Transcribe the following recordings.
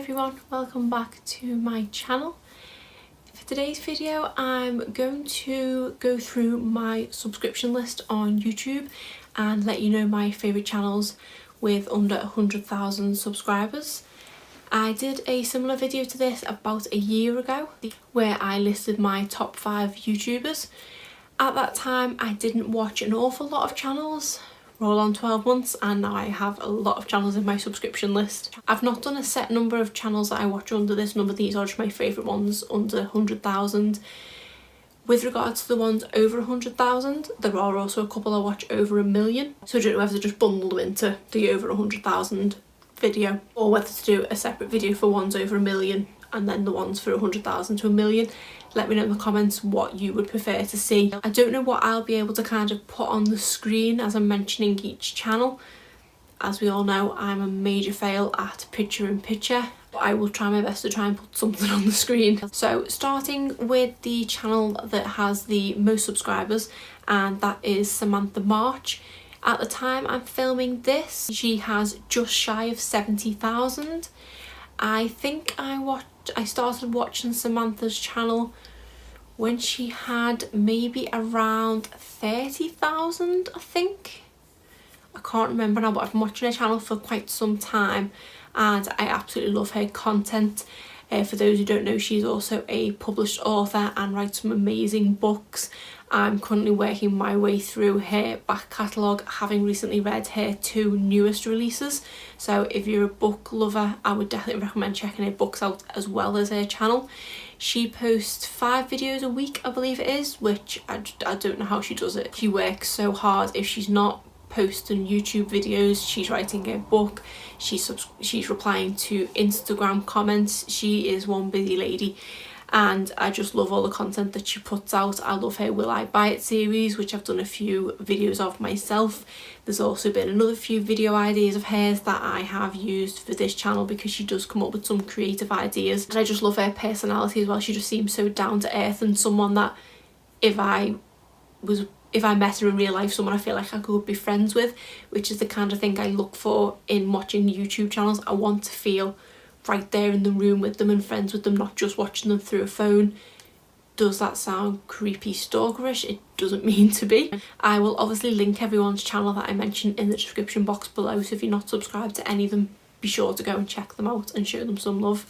everyone, welcome back to my channel. For today's video I'm going to go through my subscription list on YouTube and let you know my favourite channels with under 100,000 subscribers. I did a similar video to this about a year ago where I listed my top 5 YouTubers. At that time I didn't watch an awful lot of channels. Roll on 12 months and now I have a lot of channels in my subscription list. I've not done a set number of channels that I watch under this number. These are just my favourite ones under 100,000. With regards to the ones over 100,000, there are also a couple I watch over 1 million. So I don't know whether to just bundle them into the over 100,000 video or whether to do a separate video for ones over 1 million and then the ones for 100,000 to 1 million. Let me know in the comments what you would prefer to see. I don't know what I'll be able to kind of put on the screen as I'm mentioning each channel. As we all know, I'm a major fail at picture in picture, but I will try my best to try and put something on the screen. So starting with the channel that has the most subscribers, and that is Samantha March. At the time I'm filming this, she has just shy of 70,000. I think I started watching Samantha's channel when she had maybe around 30,000, I think. I can't remember now, but I've been watching her channel for quite some time and I absolutely love her content. For those who don't know, she's also a published author and writes some amazing books. I'm currently working my way through her back catalogue, having recently read her 2 newest releases. So if you're a book lover, I would definitely recommend checking her books out as well as her channel. She posts 5 videos a week, I believe it is, which I don't know how she does it. She works so hard. If she's not posting YouTube videos, she's writing a book, she's replying to Instagram comments. She is one busy lady and I just love all the content that she puts out. I love her Will I Buy It series, which I've done a few videos of myself. There's also been another few video ideas of hers that I have used for this channel because she does come up with some creative ideas, and I just love her personality as well. She just seems so down to earth and someone that if I met her in real life, someone I feel like I could be friends with, which is the kind of thing I look for in watching YouTube channels. I want to feel right there in the room with them and friends with them, not just watching them through a phone. Does that sound creepy stalkerish? It doesn't mean to be. I will obviously link everyone's channel that I mentioned in the description box below, so if you're not subscribed to any of them, be sure to go and check them out and show them some love.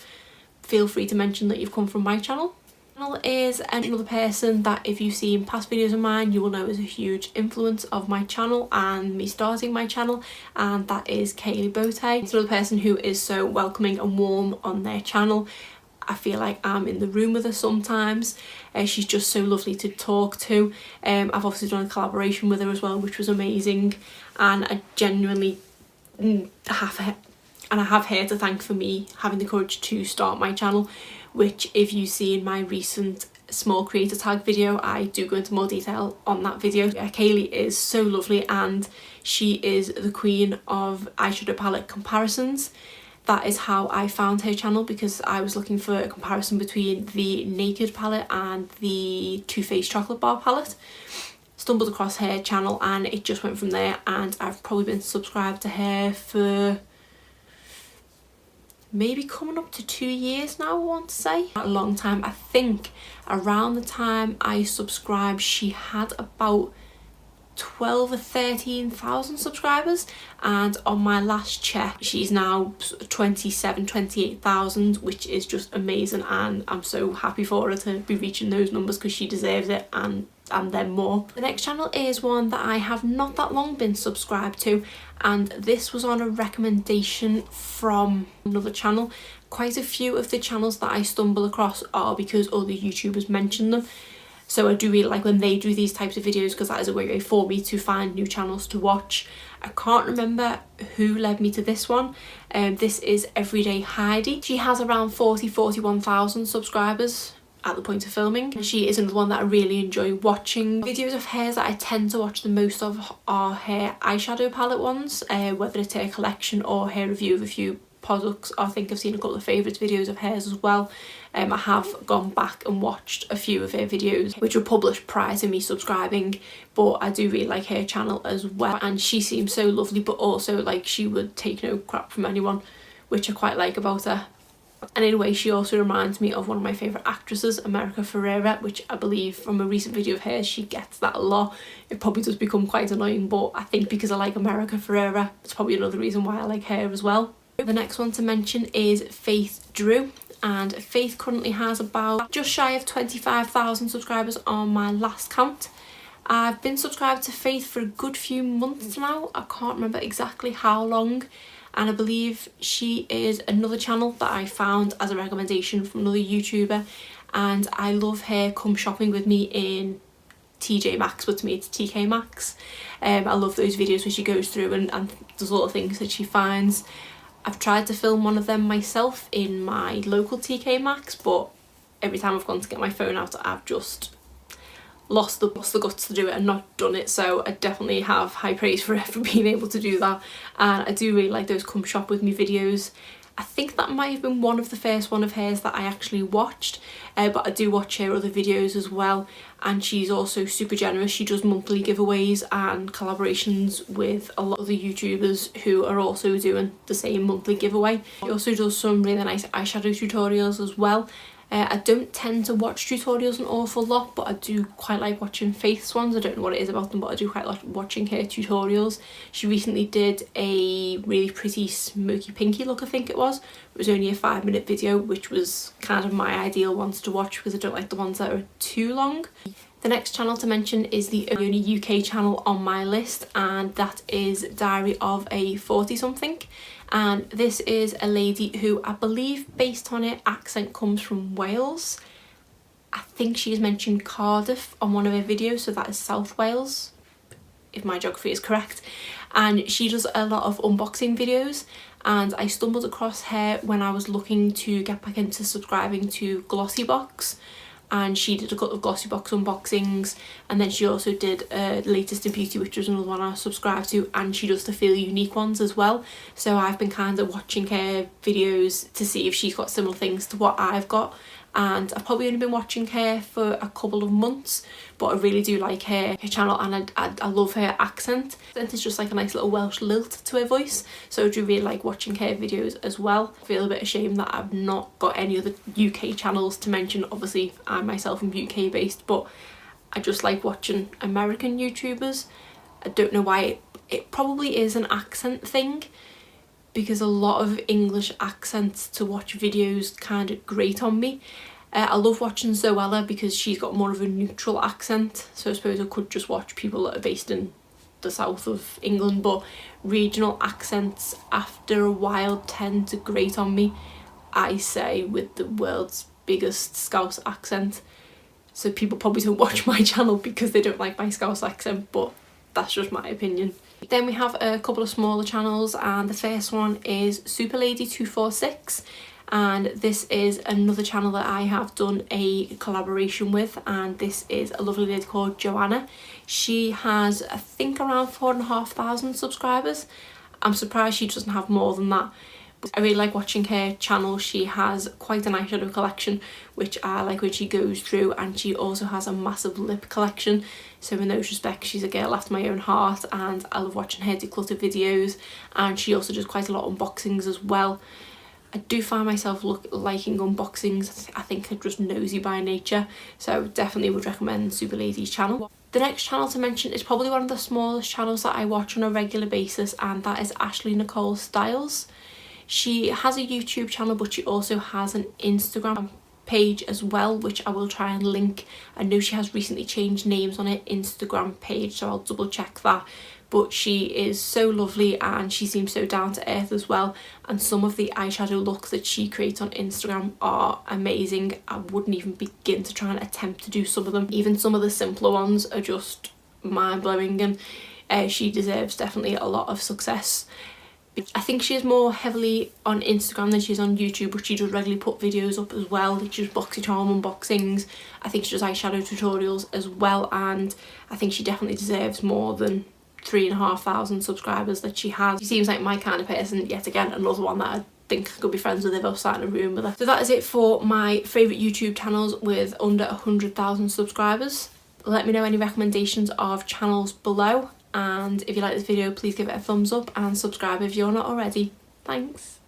Feel free to mention that you've come from my channel. Channel is another person that if you've seen past videos of mine you will know is a huge influence of my channel and me starting my channel, and that is Baute. It's another person who is so welcoming and warm on their channel. I feel like I'm in the room with her sometimes. She's just so lovely to talk to. I've obviously done a collaboration with her as well, which was amazing, and I genuinely have her to thank for me having the courage to start my channel, which if you see in my recent small creator tag video, I do go into more detail on that video. Yeah, Kaylee is so lovely and she is the queen of eyeshadow palette comparisons. That is how I found her channel, because I was looking for a comparison between the Naked palette and the Too Faced chocolate bar palette. Stumbled across her channel and it just went from there, and I've probably been subscribed to her for maybe coming up to 2 years now, I want to say. A long time. I think around the time I subscribed she had about 12 or 13,000 subscribers, and on my last check she's now 28,000, which is just amazing, and I'm so happy for her to be reaching those numbers because she deserves it and then more. The next channel is one that I have not that long been subscribed to, and this was on a recommendation from another channel. Quite a few of the channels that I stumble across are because other YouTubers mention them, so I do really like when they do these types of videos because that is a way for me to find new channels to watch. I can't remember who led me to this one. This is Everyday Heidi. She has around 41,000 subscribers at the point of filming. She is another one that I really enjoy watching. Videos of hers that I tend to watch the most of are her eyeshadow palette ones, whether it's her collection or her review of a few products. I think I've seen a couple of favourites videos of hers as well. I have gone back and watched a few of her videos which were published prior to me subscribing, but I do really like her channel as well, and she seems so lovely, but also like she would take no crap from anyone, which I quite like about her. And in a way she also reminds me of one of my favourite actresses, America Ferrera, which I believe from a recent video of hers she gets that a lot. It probably does become quite annoying, but I think because I like America Ferrera, it's probably another reason why I like her as well. The next one to mention is Faith Drew, and Faith currently has about just shy of 25,000 subscribers on my last count. I've been subscribed to Faith for a good few months now. I can't remember exactly how long, and I believe she is another channel that I found as a recommendation from another YouTuber, and I love her come shopping with me in TJ Maxx, but to me it's TK Maxx. I love those videos where she goes through and does all the things that she finds. I've tried to film one of them myself in my local TK Maxx, but every time I've gone to get my phone out I've just lost the guts to do it and not done it. So I definitely have high praise for her for being able to do that, and I do really like those come shop with me videos. I think that might have been one of the first one of hers that I actually watched, but I do watch her other videos as well, and she's also super generous. She does monthly giveaways and collaborations with a lot of the YouTubers who are also doing the same monthly giveaway. She also does some really nice eyeshadow tutorials as well. I don't tend to watch tutorials an awful lot, but I do quite like watching Faith's ones. I don't know what it is about them, but I do quite like watching her tutorials. She recently did a really pretty smoky pinky look, I think it was. It was only a 5-minute video, which was kind of my ideal ones to watch because I don't like the ones that are too long. The next channel to mention is the only UK channel on my list, and that is Diary of a 40-something. And this is a lady who I believe, based on her accent, comes from Wales. I think she's mentioned Cardiff on one of her videos, so that is South Wales, if my geography is correct. And she does a lot of unboxing videos, and I stumbled across her when I was looking to get back into subscribing to Glossybox, and she did a couple of Glossybox unboxings, and then she also did Latest in Beauty, which was another one I subscribed to, and she does the Feel Unique ones as well. So I've been kind of watching her videos to see if she's got similar things to what I've got, and I've probably only been watching her for a couple of months, but I really do like her channel, and I love her accent. It's just like a nice little Welsh lilt to her voice, so I do really like watching her videos as well. I feel a bit ashamed that I've not got any other UK channels to mention. Obviously I myself am UK based, but I just like watching American YouTubers. I don't know why. It probably is an accent thing, because a lot of English accents to watch videos kind of grate on me. I love watching Zoella because she's got more of a neutral accent, so I suppose I could just watch people that are based in the south of England, but regional accents after a while tend to grate on me, I say, with the world's biggest Scouse accent. So people probably don't watch my channel because they don't like my Scouse accent, but that's just my opinion. Then we have a couple of smaller channels, and the first one is Superlady246, and this is another channel that I have done a collaboration with, and this is a lovely lady called Joanna. She has, I think, around 4,500 subscribers. I'm surprised she doesn't have more than that. I really like watching her channel. She has quite an eyeshadow collection, which I like when she goes through, and she also has a massive lip collection. So in those respects, she's a girl after my own heart, and I love watching her declutter videos, and she also does quite a lot of unboxings as well. I do find myself liking unboxings. I think I'm just nosy by nature, so definitely would recommend Superlady's channel. The next channel to mention is probably one of the smallest channels that I watch on a regular basis, and that is Nicole Stiles. She has a YouTube channel, but she also has an Instagram page as well, which I will try and link. I know she has recently changed names on her Instagram page, so I'll double check that. But she is so lovely, and she seems so down to earth as well, and some of the eyeshadow looks that she creates on Instagram are amazing. I wouldn't even begin to try and attempt to do some of them. Even some of the simpler ones are just mind-blowing, and she deserves definitely a lot of success. I think she's more heavily on Instagram than she's on YouTube, but she does regularly put videos up as well. She does BoxyCharm unboxings. I think she does eyeshadow tutorials as well, and I think she definitely deserves more than 3,500 subscribers that she has. She seems like my kind of person. Yet again, another one that I think I could be friends with if I was sat in a room with her. So that is it for my favourite YouTube channels with under 100,000 subscribers. Let me know any recommendations of channels below, and if you like this video, please give it a thumbs up and subscribe if you're not already. Thanks.